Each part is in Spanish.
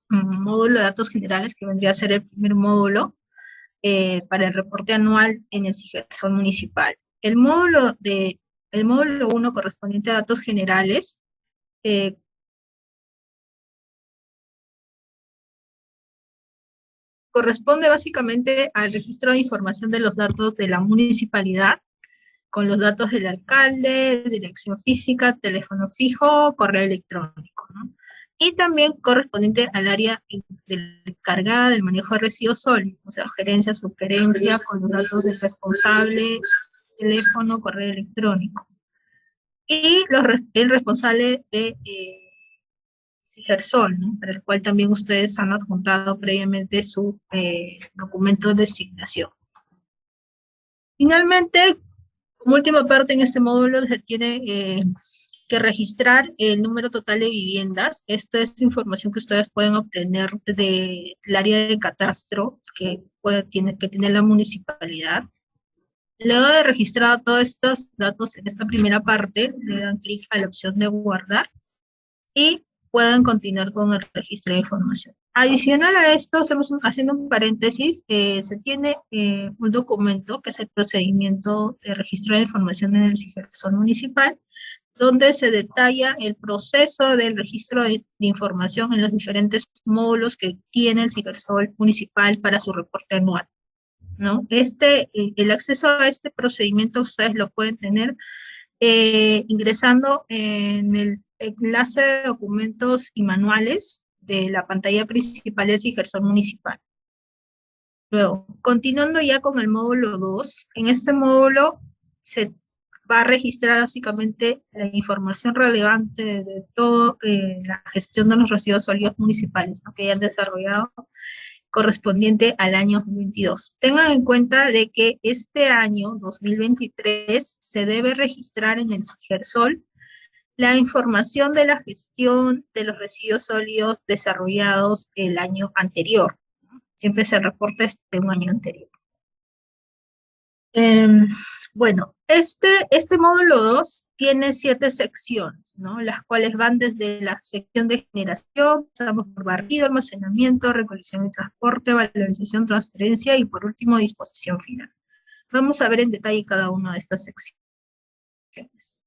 módulo de datos generales, que vendría a ser el primer módulo, para el reporte anual en el SIGERSOL municipal. El módulo 1 correspondiente a datos generales, corresponde básicamente al registro de información de los datos de la municipalidad, con los datos del alcalde, dirección física, teléfono fijo, correo electrónico, ¿no? Y también correspondiente al área encargada del manejo de residuos sólidos, o sea, gerencia, subgerencia, con los datos del responsable, teléfono, correo electrónico. Y el responsable de SIGERSOL, ¿no? Para el cual también ustedes han adjuntado previamente su documento de designación. Finalmente, como última parte en este módulo se tiene que registrar el número total de viviendas. Esto es información que ustedes pueden obtener del área de catastro que tiene la municipalidad. Luego de registrar todos estos datos en esta primera parte, le dan clic a la opción de guardar y pueden continuar con el registro de información. Adicional a esto, haciendo un paréntesis, se tiene un documento que es el procedimiento de registro de información en el SIGERSOL municipal, donde se detalla el proceso del registro de información en los diferentes módulos que tiene el SIGERSOL municipal para su reporte anual, ¿no? El acceso a este procedimiento ustedes lo pueden tener ingresando en el enlace de documentos y manuales de la pantalla principal del SIGERSOL municipal. Luego, continuando ya con el módulo 2, en este módulo se va a registrar básicamente la información relevante de toda la gestión de los residuos sólidos municipales, ¿no?, que hayan desarrollado correspondiente al año 2022. Tengan en cuenta de que este año, 2023, se debe registrar en el SIGERSOL la información de la gestión de los residuos sólidos desarrollados el año anterior. Siempre se reporta de un año anterior. Bueno, este módulo 2 tiene 7 secciones, ¿no?, las cuales van desde la sección de generación, pasamos por barrido, almacenamiento, recolección y transporte, valorización, transferencia y por último disposición final. Vamos a ver en detalle cada una de estas secciones.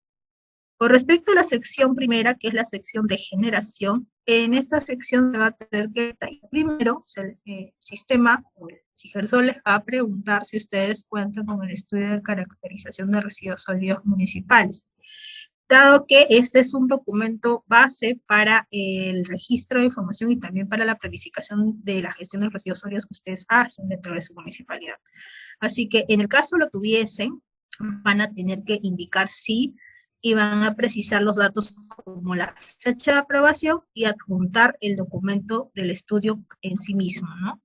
Con respecto a la sección primera, que es la sección de generación, en esta sección se va a tener que detallar primero el sistema, o el SIGERSOL les va a preguntar si ustedes cuentan con el estudio de caracterización de residuos sólidos municipales, dado que este es un documento base para el registro de información y también para la planificación de la gestión de residuos sólidos que ustedes hacen dentro de su municipalidad. Así que en el caso lo tuviesen, van a tener que indicar sí, y van a precisar los datos como la fecha de aprobación y adjuntar el documento del estudio en sí mismo, ¿no?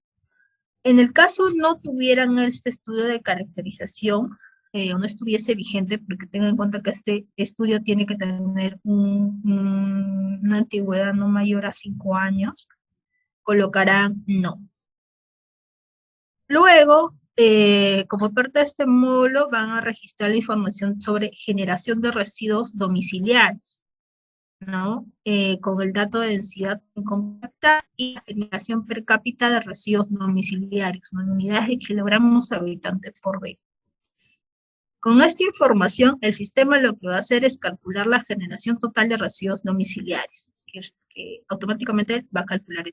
En el caso no tuvieran este estudio de caracterización, o no estuviese vigente, porque tengan en cuenta que este estudio tiene que tener una antigüedad no mayor a 5 años, colocarán no. Luego, como parte de este módulo, van a registrar la información sobre generación de residuos domiciliarios, ¿no? Con el dato de densidad compacta y la generación per cápita de residuos domiciliarios, ¿no?, en unidades de kilogramos habitante por día. Con esta información, el sistema lo que va a hacer es calcular la generación total de residuos domiciliarios, que automáticamente va a calcular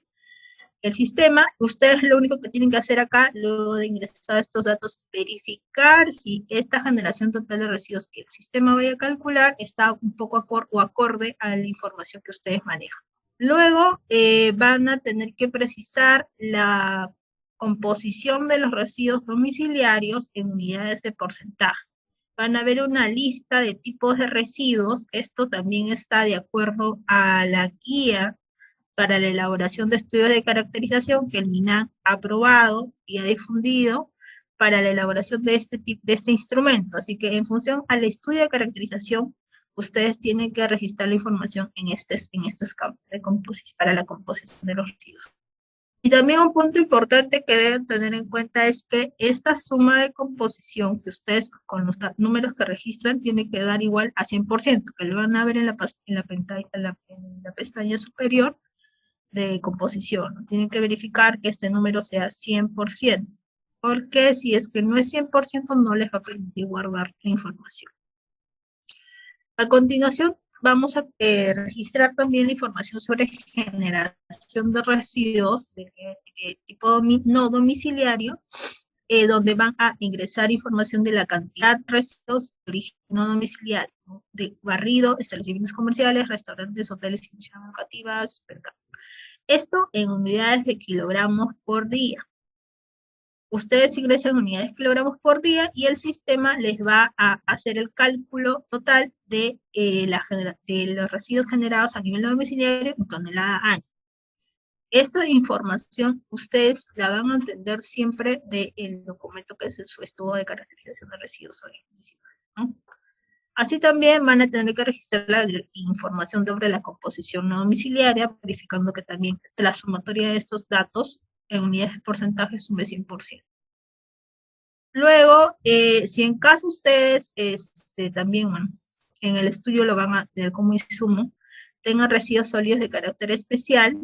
el sistema. Ustedes lo único que tienen que hacer acá, luego de ingresar estos datos, es verificar si esta generación total de residuos que el sistema vaya a calcular está un poco acorde a la información que ustedes manejan. Luego van a tener que precisar la composición de los residuos domiciliarios en unidades de porcentaje. Van a ver una lista de tipos de residuos. Esto también está de acuerdo a la guía para la elaboración de estudios de caracterización que el MINAC ha aprobado y ha difundido para la elaboración de este instrumento. Así que en función al estudio de caracterización, ustedes tienen que registrar la información en estos campos de para la composición de los residuos. Y también un punto importante que deben tener en cuenta es que esta suma de composición que ustedes con los números que registran tiene que dar igual a 100%, que lo van a ver en la pestaña superior de composición, ¿no? Tienen que verificar que este número sea 100%, porque si es que no es 100% no les va a permitir guardar la información. A continuación, vamos a registrar también la información sobre generación de residuos de tipo no domiciliario, donde van a ingresar información de la cantidad de residuos de origen no domiciliario, ¿no? De barrido, establecimientos comerciales, restaurantes, hoteles, instituciones educativas, supermercados. Esto en unidades de kilogramos por día. Ustedes ingresan unidades de kilogramos por día y el sistema les va a hacer el cálculo total de los residuos generados a nivel domiciliario en tonelada año. Esta información ustedes la van a entender siempre del documento que es su estudio de caracterización de residuos sólidos municipales, ¿no? Así también van a tener que registrar la información sobre la composición no domiciliaria, verificando que también la sumatoria de estos datos en unidades de porcentaje sume 100%. Luego, si en caso ustedes también, bueno, en el estudio lo van a tener como insumo, tengan residuos sólidos de carácter especial,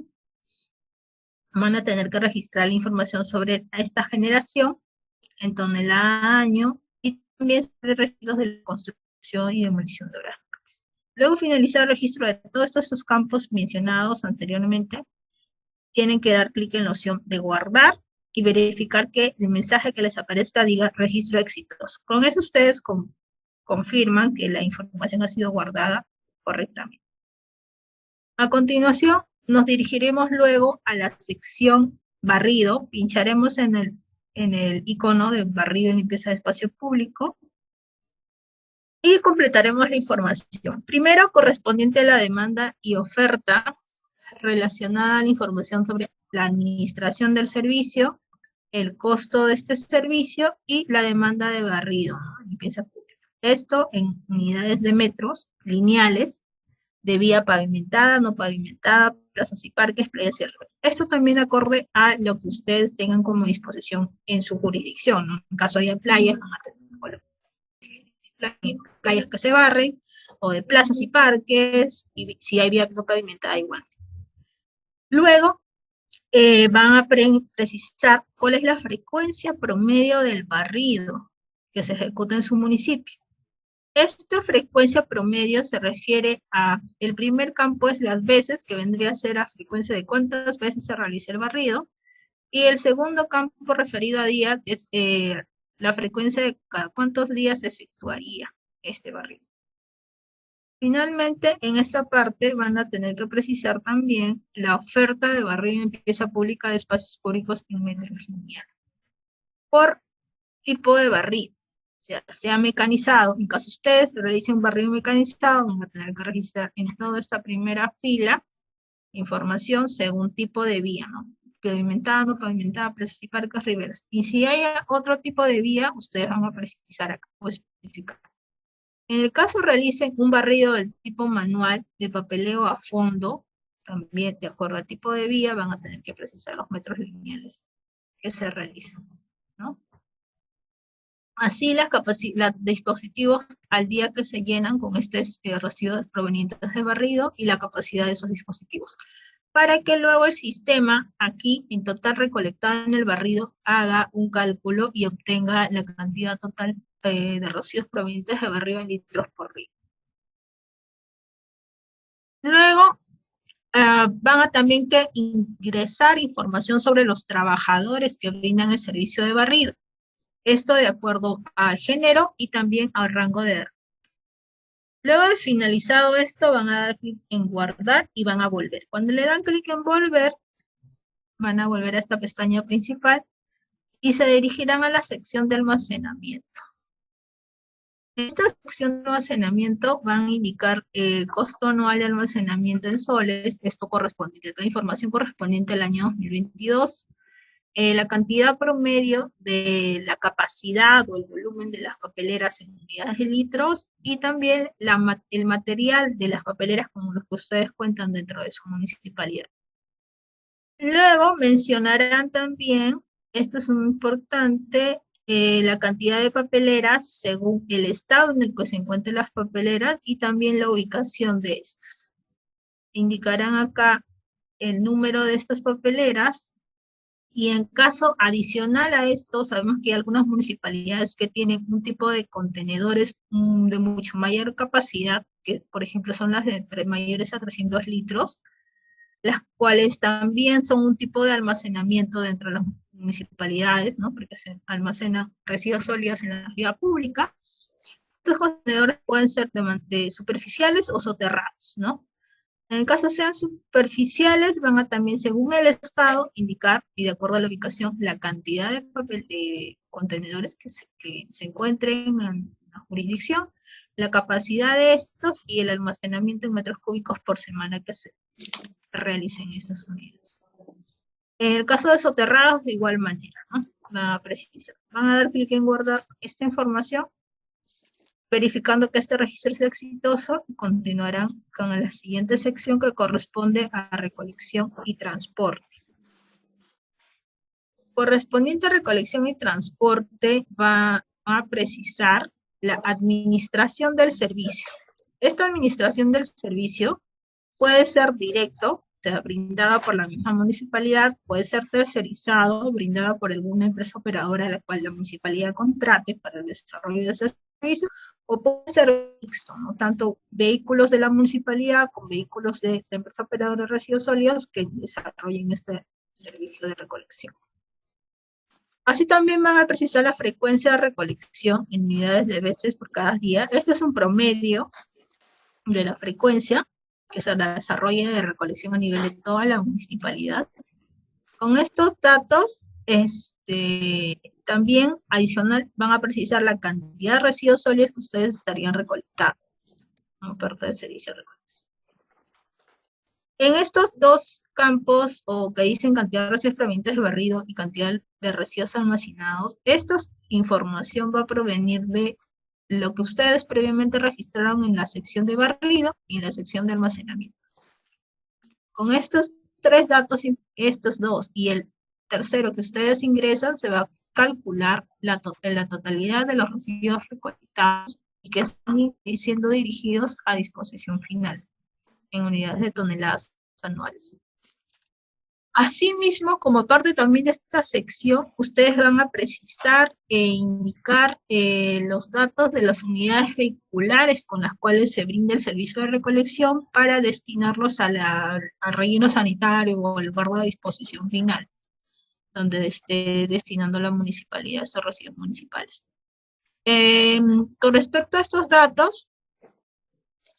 van a tener que registrar la información sobre esta generación en tonelada año y también sobre residuos de la construcción y demolición de obras. Luego finalizar el registro de todos estos campos mencionados anteriormente, tienen que dar clic en la opción de guardar y verificar que el mensaje que les aparezca diga registro exitoso. Con eso ustedes confirman que la información ha sido guardada correctamente. A continuación, nos dirigiremos luego a la sección barrido, pincharemos en el icono de barrido y limpieza de espacio público y completaremos la información. Primero, correspondiente a la demanda y oferta relacionada a la información sobre la administración del servicio, el costo de este servicio y la demanda de barrido, ¿no? Limpieza pública. Esto en unidades de metros lineales, de vía pavimentada, no pavimentada, plazas y parques, playas y arroyos. Esto también acorde a lo que ustedes tengan como disposición en su jurisdicción, ¿no? En caso haya playas, van a tener playas que se barren, o de plazas y parques, y si hay vía no pavimentada igual. Luego, van a precisar cuál es la frecuencia promedio del barrido que se ejecuta en su municipio. Esta frecuencia promedio se refiere a, el primer campo es las veces, que vendría a ser la frecuencia de cuántas veces se realiza el barrido, y el segundo campo referido a día es la frecuencia de cada cuántos días se efectuaría este barrido. Finalmente, en esta parte van a tener que precisar también la oferta de barrido y limpieza pública de espacios públicos en metros lineales. Por tipo de barrido, o sea mecanizado, en caso ustedes realicen un barrido mecanizado, van a tener que registrar en toda esta primera fila información según tipo de vía, ¿no? Pavimentada, no pavimentada, plazas y parques, riberas. Y si hay otro tipo de vía, ustedes van a precisar acá o especificar. En el caso realicen un barrido del tipo manual de papeleo a fondo, también de acuerdo al tipo de vía, van a tener que precisar los metros lineales que se realizan, ¿no? Así los dispositivos al día que se llenan con estos residuos provenientes de barrido y la capacidad de esos dispositivos, para que luego el sistema aquí en total recolectada en el barrido haga un cálculo y obtenga la cantidad total de residuos provenientes de barrido en litros por día. Luego van a también que ingresar información sobre los trabajadores que brindan el servicio de barrido. Esto de acuerdo al género y también al rango de edad. Luego de finalizado esto, van a dar clic en guardar y van a volver. Cuando le dan clic en volver, van a volver a esta pestaña principal y se dirigirán a la sección de almacenamiento. En esta sección de almacenamiento van a indicar el costo anual de almacenamiento en soles, esto correspondiente, esta información correspondiente al año 2022, la cantidad promedio de la capacidad o el volumen de las papeleras en unidades de litros y también el material de las papeleras con los que ustedes cuentan dentro de su municipalidad. Luego mencionarán también, esto es muy importante, la cantidad de papeleras según el estado en el que se encuentran las papeleras y también la ubicación de estas. Indicarán acá el número de estas papeleras, y en caso adicional a esto, sabemos que hay algunas municipalidades que tienen un tipo de contenedores de mucho mayor capacidad, que por ejemplo son las de mayores a 300 litros, las cuales también son un tipo de almacenamiento dentro de las municipalidades, ¿no? Porque se almacenan residuos sólidos en la vía pública. Estos contenedores pueden ser de superficiales o soterrados, ¿no? En el caso sean superficiales, van a también, según el estado, indicar, y de acuerdo a la ubicación, la cantidad de papel de contenedores que se encuentren en la jurisdicción, la capacidad de estos y el almacenamiento en metros cúbicos por semana que se realicen estas unidades. En el caso de soterrados, de igual manera, ¿no? Van a precisar. Van a dar clic en guardar esta información, verificando que este registro sea exitoso, y continuarán con la siguiente sección que corresponde a recolección y transporte. Correspondiente a recolección y transporte va a precisar la administración del servicio. Esta administración del servicio puede ser directo, o sea, brindada por la misma municipalidad, puede ser tercerizado, brindada por alguna empresa operadora a la cual la municipalidad contrate para el desarrollo de ese servicio, o puede ser mixto, ¿no? Tanto vehículos de la municipalidad con vehículos de la empresa operadora de residuos sólidos que desarrollen este servicio de recolección. Así también van a precisar la frecuencia de recolección en unidades de veces por cada día. Este es un promedio de la frecuencia que se desarrolla de recolección a nivel de toda la municipalidad. Con estos datos, también adicional van a precisar la cantidad de residuos sólidos que ustedes estarían recolectando como parte del servicio de recolección. En estos dos campos, o que dicen cantidad de residuos provenientes de barrido y cantidad de residuos almacenados, esta información va a provenir de lo que ustedes previamente registraron en la sección de barrido y en la sección de almacenamiento. Con estos tres datos, estos dos y el tercero que ustedes ingresan, se va a calcular la totalidad de los residuos recolectados y que están siendo dirigidos a disposición final en unidades de toneladas anuales. Asimismo, como parte también de esta sección, ustedes van a precisar e indicar los datos de las unidades vehiculares con las cuales se brinda el servicio de recolección para destinarlos al relleno sanitario o al lugar de disposición final, donde esté destinando la municipalidad esos residuos municipales. Con respecto a estos datos,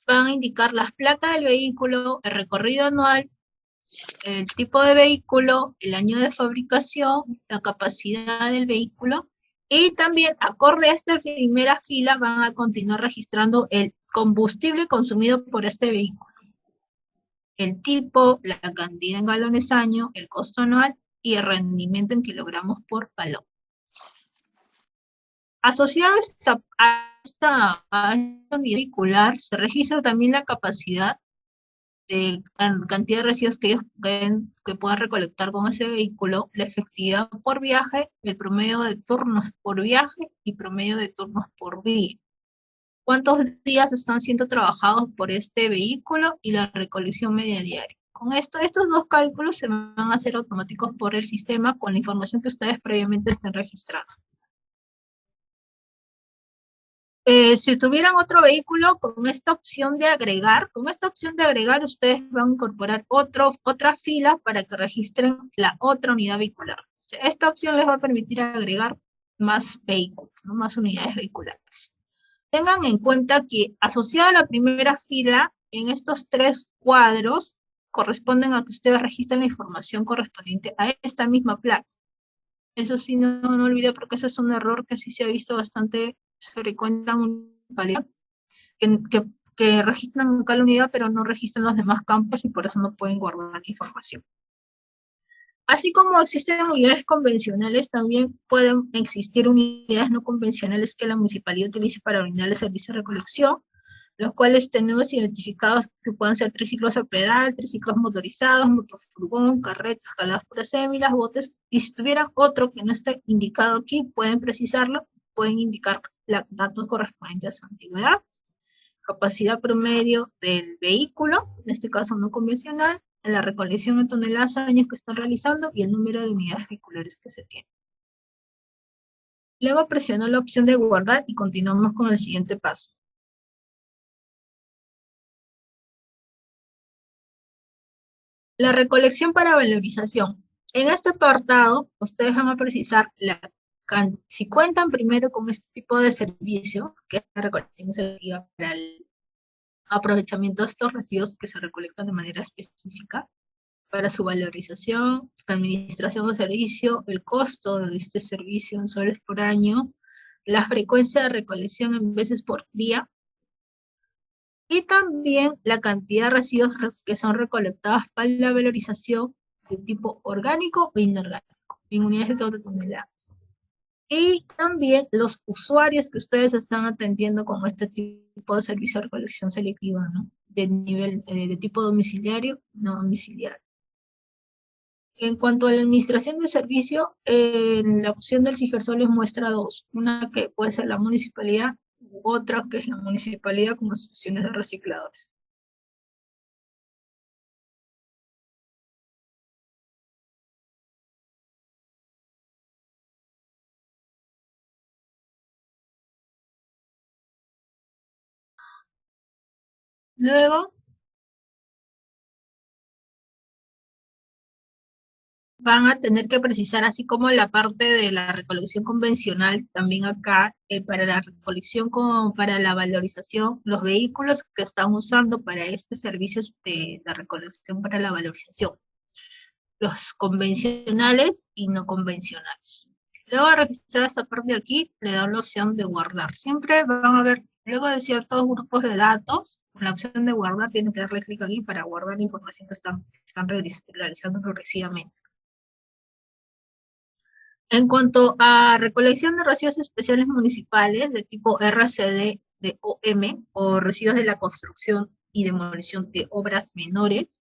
van a indicar las placas del vehículo, el recorrido anual, el tipo de vehículo, el año de fabricación, la capacidad del vehículo, y también, acorde a esta primera fila, van a continuar registrando el combustible consumido por este vehículo, el tipo, la cantidad en galones año, el costo anual y el rendimiento en kilogramos por galón. Asociado a esta unidad vehicular, se registra también la capacidad de cantidad de residuos que ellos puedan recolectar con ese vehículo, la efectividad por viaje, el promedio de turnos por viaje y promedio de turnos por día. ¿Cuántos días están siendo trabajados por este vehículo y la recolección media diaria? Con esto, estos dos cálculos se van a hacer automáticos por el sistema con la información que ustedes previamente estén registrando. Si tuvieran otro vehículo, con esta opción de agregar, ustedes van a incorporar otra fila para que registren la otra unidad vehicular. Esta opción les va a permitir agregar más vehículos, ¿no? Más unidades vehiculares. Tengan en cuenta que asociada a la primera fila, en estos tres cuadros, corresponden a que ustedes registren la información correspondiente a esta misma placa. Eso sí, no olvide, porque ese es un error que sí se ha visto bastante frecuente en la municipalidad, que registran cada unidad, pero no registran los demás campos y por eso no pueden guardar la información. Así como existen unidades convencionales, también pueden existir unidades no convencionales que la municipalidad utilice para brindar el servicio de recolección, los cuales tenemos identificados que pueden ser triciclos a pedal, triciclos motorizados, motofurgón, carretas, escaladas por sémilas, botes, y si tuvieran otro que no esté indicado aquí, pueden precisarlo, pueden indicar los datos correspondientes a su antigüedad, capacidad promedio del vehículo, en este caso no convencional, en la recolección en toneladas años que están realizando y el número de unidades vehiculares que se tiene. Luego presiono la opción de guardar y continuamos con el siguiente paso. La recolección para valorización. En este apartado, ustedes van a precisar si cuentan primero con este tipo de servicio, que es la recolección selectiva para el aprovechamiento de estos residuos que se recolectan de manera específica, para su valorización, la administración de servicio, el costo de este servicio en soles por año, la frecuencia de recolección en veces por día, y también la cantidad de residuos que son recolectados para la valorización de tipo orgánico o inorgánico, en unidades de todas toneladas. Y también los usuarios que ustedes están atendiendo con este tipo de servicio de recolección selectiva, ¿no? De nivel, de tipo domiciliario, no domiciliario. En cuanto a la administración de servicio, la opción del CIGERSOL les muestra dos. Una que puede ser la municipalidad, u otra que es la municipalidad con asociaciones de recicladores. Luego van a tener que precisar, así como la parte de la recolección convencional, también acá, para la recolección como para la valorización, los vehículos que están usando para este servicio de recolección para la valorización, los convencionales y no convencionales. Luego de registrar esta parte de aquí, le dan la opción de guardar. Siempre van a ver, luego de ciertos grupos de datos, la opción de guardar, tienen que darle clic aquí para guardar la información que están realizando progresivamente. En cuanto a recolección de residuos especiales municipales de tipo RCD de OM o residuos de la construcción y demolición de obras menores,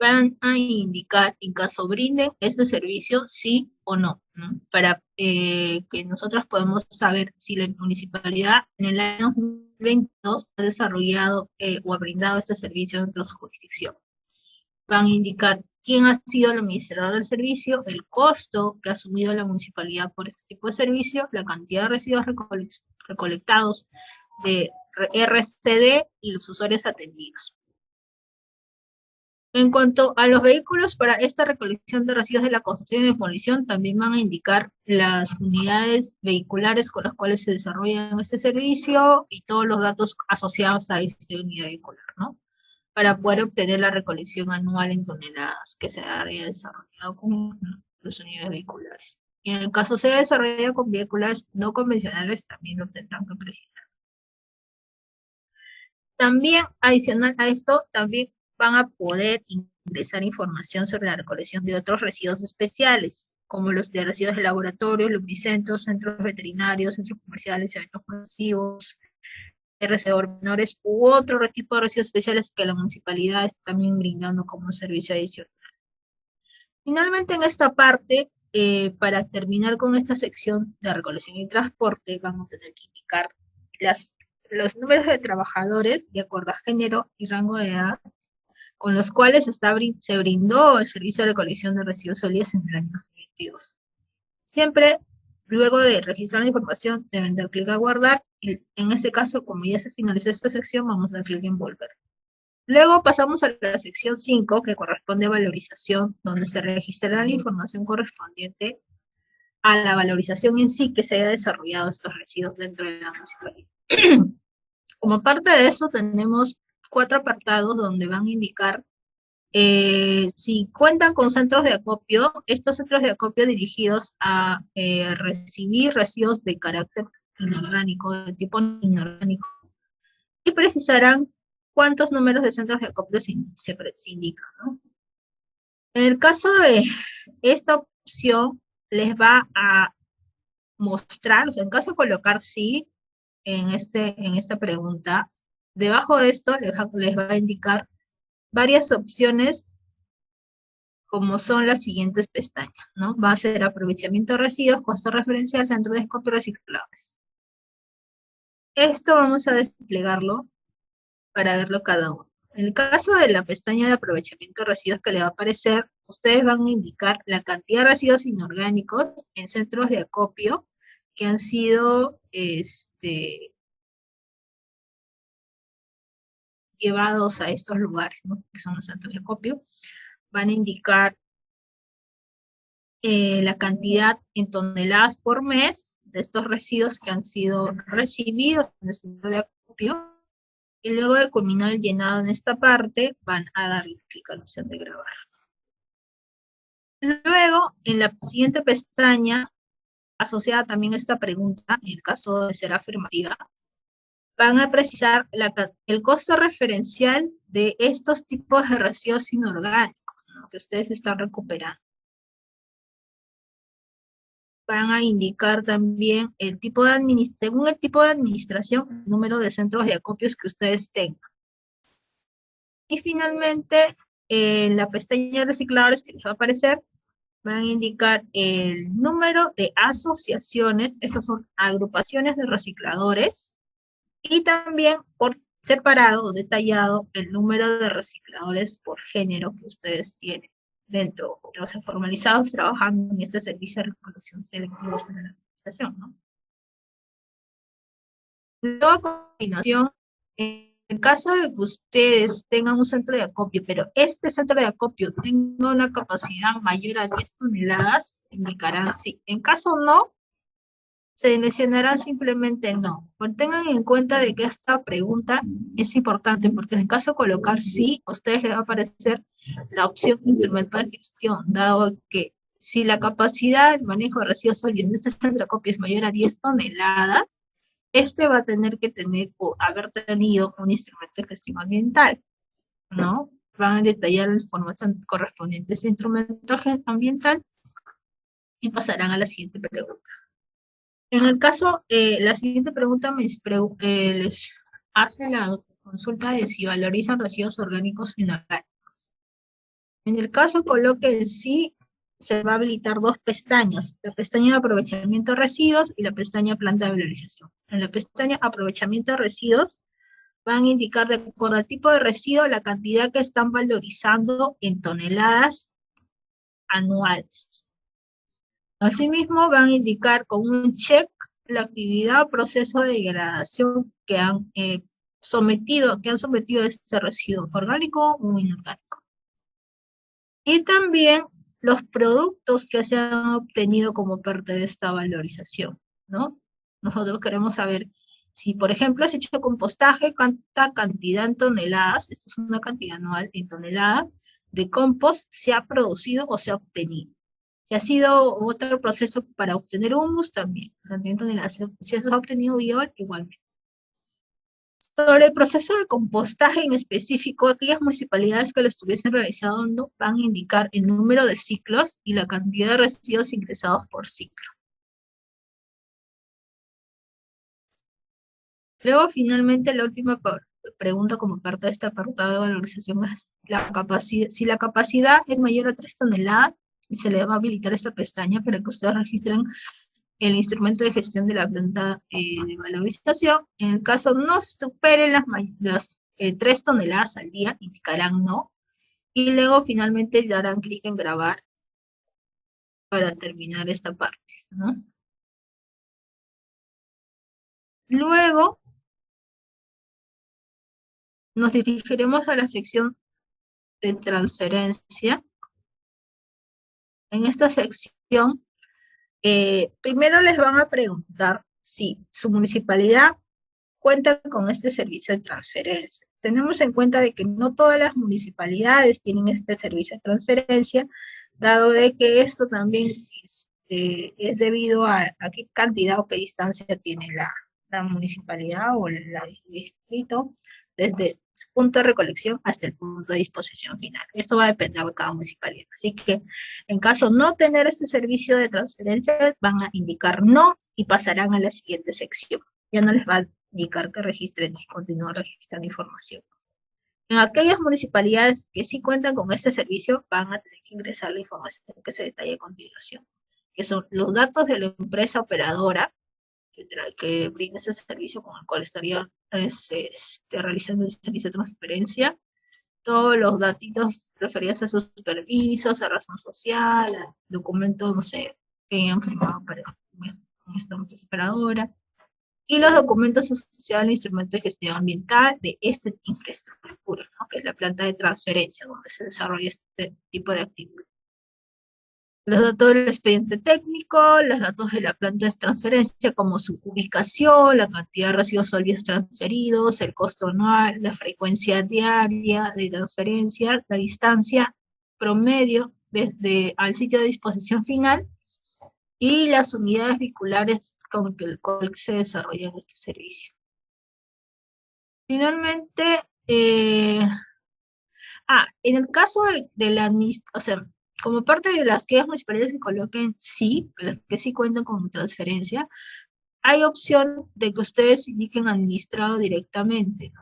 van a indicar en caso brinden ese servicio sí o no, ¿no? Para que nosotros podamos saber si la municipalidad en el año 2022 ha desarrollado o ha brindado este servicio dentro de su jurisdicción. Van a indicar quién ha sido el administrador del servicio, el costo que ha asumido la municipalidad por este tipo de servicio, la cantidad de residuos recolectados de RCD y los usuarios atendidos. En cuanto a los vehículos para esta recolección de residuos de la construcción y demolición, también van a indicar las unidades vehiculares con las cuales se desarrolla este servicio y todos los datos asociados a esta unidad vehicular, ¿no? Para poder obtener la recolección anual en toneladas que se haya desarrollado con los unidades vehiculares. Y en el caso sea desarrollado con vehículos no convencionales, también lo tendrán que precisar. También, adicional a esto, también van a poder ingresar información sobre la recolección de otros residuos especiales, como los de residuos de laboratorios, lubricentros, centros veterinarios, centros comerciales, eventos masivos, RCO menores u otro tipo de residuos especiales que la municipalidad está también brindando como un servicio adicional. Finalmente, en esta parte, para terminar con esta sección de recolección y transporte, vamos a tener que indicar los números de trabajadores de acuerdo a género y rango de edad con los cuales se brindó el servicio de recolección de residuos sólidos en el año 2022. Siempre, luego de registrar la información, deben dar clic a guardar, y en este caso, como ya se finalizó esta sección, vamos a dar clic en volver. Luego pasamos a la sección 5, que corresponde a valorización, donde se registrará la información correspondiente a la valorización en sí que se haya desarrollado estos residuos dentro de la municipalidad. Como parte de eso, tenemos 4 apartados donde van a indicar si cuentan con centros de acopio, estos centros de acopio dirigidos a recibir residuos de carácter inorgánico, de tipo inorgánico, y precisarán cuántos números de centros de acopio se indican, ¿no? En el caso de esta opción, les va a mostrar, o sea, en caso de colocar sí en esta pregunta, debajo de esto les va a indicar varias opciones como son las siguientes pestañas, ¿no? Va a ser aprovechamiento de residuos, costo referencial, centro de acopio reciclables. Esto vamos a desplegarlo para verlo cada uno. En el caso de la pestaña de aprovechamiento de residuos que le va a aparecer, ustedes van a indicar la cantidad de residuos inorgánicos en centros de acopio que han sido llevados a estos lugares, ¿no? Que son los centros de acopio. Van a indicar la cantidad en toneladas por mes de estos residuos que han sido recibidos en el centro de acopio, y luego de culminar el llenado en esta parte, van a darle clic a la opción de grabar. Luego, en la siguiente pestaña, asociada también a esta pregunta, en el caso de ser afirmativa, van a precisar el costo referencial de estos tipos de residuos inorgánicos, ¿no?, que ustedes están recuperando. Van a indicar también el tipo de según el tipo de administración, el número de centros de acopios que ustedes tengan. Y finalmente, en la pestaña de recicladores que les va a aparecer, van a indicar el número de asociaciones, estas son agrupaciones de recicladores, y también por separado o detallado el número de recicladores por género que ustedes tienen dentro, o sea, formalizados trabajando en este servicio de recolección selectiva de la organización, ¿no? Luego, a continuación, en el caso de que ustedes tengan un centro de acopio, pero este centro de acopio tenga una capacidad mayor a 10 toneladas, indicarán sí. En caso no, se mencionará simplemente no. Pero tengan en cuenta de que esta pregunta es importante, porque en caso de colocar sí, a ustedes les va a aparecer la opción instrumental de gestión, dado que si la capacidad del manejo de residuos sólidos en este centro de acopio es mayor a 10 toneladas, este va a tener que tener o haber tenido un instrumento de gestión ambiental, ¿no? Van a detallar la información correspondiente a ese instrumento ambiental y pasarán a la siguiente pregunta. En el caso, la siguiente pregunta les hace la consulta de si valorizan residuos orgánicos inorgánicos. En el caso coloque sí, se va a habilitar dos pestañas, la pestaña de aprovechamiento de residuos y la pestaña planta de valorización. En la pestaña aprovechamiento de residuos van a indicar de acuerdo al tipo de residuo la cantidad que están valorizando en toneladas anuales. Asimismo, van a indicar con un check la actividad o proceso de degradación que han sometido a este residuo orgánico o inorgánico. Y también los productos que se han obtenido como parte de esta valorización, ¿no? Nosotros queremos saber si, por ejemplo, se ha hecho compostaje, cuánta cantidad en toneladas, esto es una cantidad anual en toneladas, de compost se ha producido o se ha obtenido. Si ha sido otro proceso para obtener humus, también. Si se ha obtenido biol, igualmente. Sobre el proceso de compostaje en específico, aquellas municipalidades que lo estuviesen realizando van a indicar el número de ciclos y la cantidad de residuos ingresados por ciclo. Luego, finalmente, la última pregunta como parte de esta apartado de valorización es si la capacidad es mayor a 3 toneladas, se le va a habilitar esta pestaña para que ustedes registren el instrumento de gestión de la planta de valorización. En el caso no superen las 3 toneladas al día, indicarán no, y luego finalmente darán clic en grabar para terminar esta parte, ¿no? Luego nos dirigiremos a la sección de transferencia. En esta sección, primero les van a preguntar si su municipalidad cuenta con este servicio de transferencia. Tenemos en cuenta de que no todas las municipalidades tienen este servicio de transferencia, dado de que esto también es debido a qué cantidad o qué distancia tiene la municipalidad o el distrito desde su punto de recolección hasta el punto de disposición final. Esto va a depender de cada municipalidad. Así que en caso de no tener este servicio de transferencia, van a indicar no y pasarán a la siguiente sección. Ya no les va a indicar que registren si continúan registrando información. En aquellas municipalidades que sí cuentan con este servicio, van a tener que ingresar la información que se detalla a continuación, que son los datos de la empresa operadora que brinda ese servicio con el cual estaría realizando el servicio de transferencia, todos los datitos referidos a sus permisos, a razón social, a documentos, no sé, que hayan firmado para esta operadora, y los documentos sociales e instrumentos de gestión ambiental de esta infraestructura, ¿no? Que es la planta de transferencia donde se desarrolla este tipo de actividad. Los datos del expediente técnico, los datos de la planta de transferencia, como su ubicación, la cantidad de residuos sólidos transferidos, el costo anual, la frecuencia diaria de transferencia, la distancia promedio desde al sitio de disposición final y las unidades vehiculares con el cual se desarrolla este servicio. Finalmente, en el caso de la administración, o sea, como parte de las que las municipalidades que coloquen sí, las que sí cuentan con transferencia, hay opción de que ustedes indiquen administrado directamente.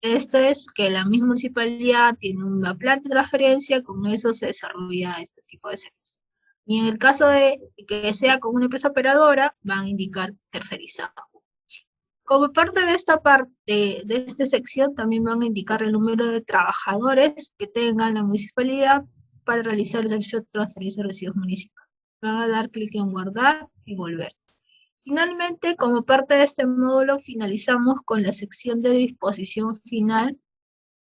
Esto es que la misma municipalidad tiene una planta de transferencia, con eso se desarrolla este tipo de servicios. Y en el caso de que sea con una empresa operadora, van a indicar tercerizado. Como parte de esta parte, de esta sección, también van a indicar el número de trabajadores que tenga la municipalidad para realizar el servicio de transferencia de residuos municipales. Van a dar clic en guardar y volver. Finalmente, como parte de este módulo, finalizamos con la sección de disposición final,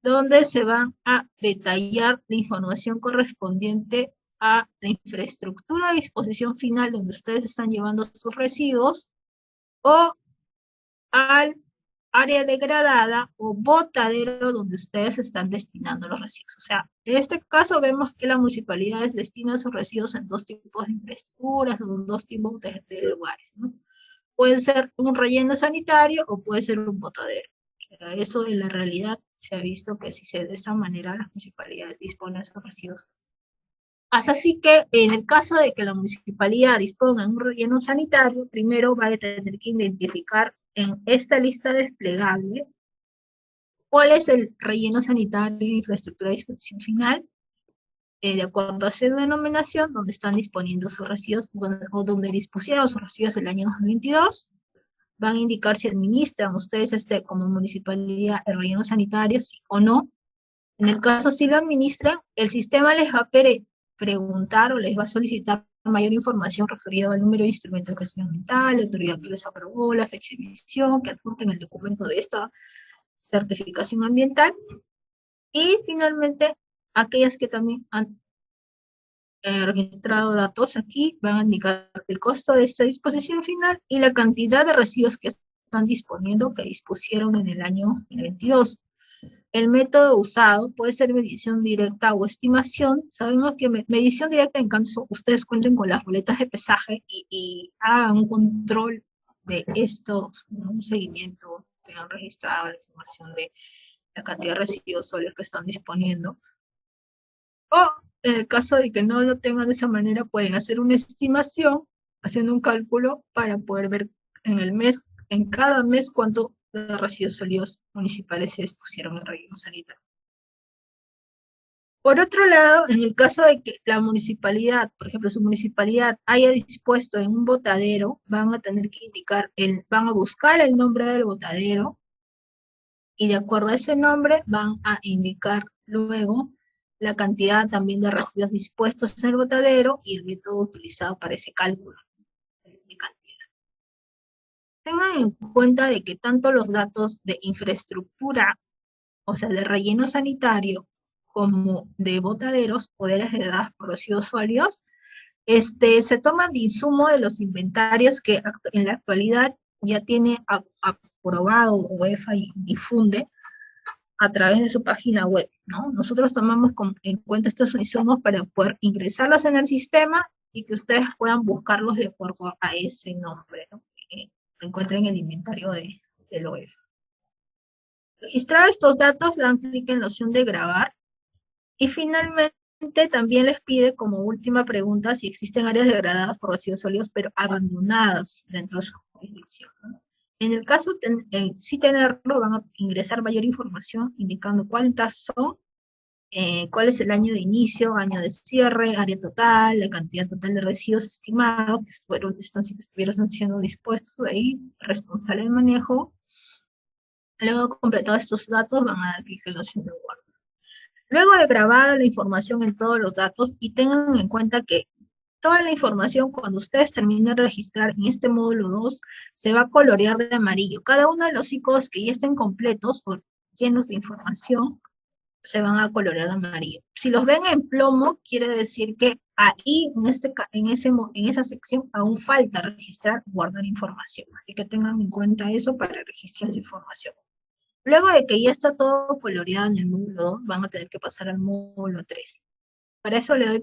donde se van a detallar la información correspondiente a la infraestructura de disposición final donde ustedes están llevando sus residuos, o al área degradada o botadero donde ustedes están destinando los residuos. O sea, en este caso vemos que la municipalidad destina sus residuos en dos tipos de infraestructuras o en dos tipos de lugares, ¿no? Puede ser un relleno sanitario o puede ser un botadero. Eso en la realidad se ha visto que si se de esta manera las municipalidades disponen de sus residuos. Así que en el caso de que la municipalidad disponga de un relleno sanitario, primero va a tener que identificar en esta lista desplegable cuál es el relleno sanitario de infraestructura de disposición final, de acuerdo a su denominación, donde están disponiendo sus residuos, o donde dispusieron sus residuos el año 2022, van a indicar si administran ustedes como municipalidad el relleno sanitario, sí o no. En el caso si lo administran, el sistema les va a preguntar o les va a solicitar mayor información referida al número de instrumento de gestión ambiental, la autoridad que les aprobó, la fecha de emisión, que adjunten el documento de esta certificación ambiental, y finalmente aquellas que también han registrado datos aquí van a indicar el costo de esta disposición final y la cantidad de residuos que están disponiendo, que dispusieron en el año 2022. El método usado puede ser medición directa o estimación. Sabemos que medición directa, en caso ustedes cuenten con las boletas de pesaje y hagan un control de estos, un seguimiento, tengan registrado la información de la cantidad de residuos sólidos que están disponiendo. O en el caso de que no lo tengan de esa manera, pueden hacer una estimación, haciendo un cálculo para poder ver en el mes, en cada mes, cuánto de residuos sólidos municipales se dispusieron en relleno sanitario. Por otro lado, en el caso de que la municipalidad, por ejemplo, su municipalidad haya dispuesto en un botadero, van a tener que indicar, van a buscar el nombre del botadero, y de acuerdo a ese nombre van a indicar luego la cantidad también de residuos dispuestos en el botadero y el método utilizado para ese cálculo de cantidad. Tengan en cuenta de que tanto los datos de infraestructura, o sea, de relleno sanitario, como de botaderos o de las heredadas por residuos sólidos, se toman de insumo de los inventarios que en la actualidad ya tiene aprobado UEFA y difunde a través de su página web, ¿no? Nosotros tomamos en cuenta estos insumos para poder ingresarlos en el sistema y que ustedes puedan buscarlos de acuerdo a ese nombre, ¿no? Que encuentren el inventario del OEF. Registrar estos datos, dan clic en la opción de grabar, y finalmente también les pide como última pregunta si existen áreas degradadas por residuos sólidos pero abandonadas dentro de su jurisdicción, ¿no? En el caso de sí tenerlo, van a ingresar mayor información indicando cuántas son, cuál es el año de inicio, año de cierre, área total, la cantidad total de residuos estimados que estuvieron siendo dispuestos ahí, responsable de manejo, Luego de completar estos datos, van a dar clic en la opción de guardar. Luego de grabada la información en todos los datos, y tengan en cuenta que toda la información, cuando ustedes terminen de registrar en este módulo 2, se va a colorear de amarillo. Cada uno de los iconos que ya estén completos o llenos de información, se van a colorear de amarillo. Si los ven en plomo, quiere decir que ahí, en esa sección, aún falta registrar, guardar información. Así que tengan en cuenta eso para registrar su información. Luego de que ya está todo coloreado en el módulo 2, van a tener que pasar al módulo 3. Para eso le doy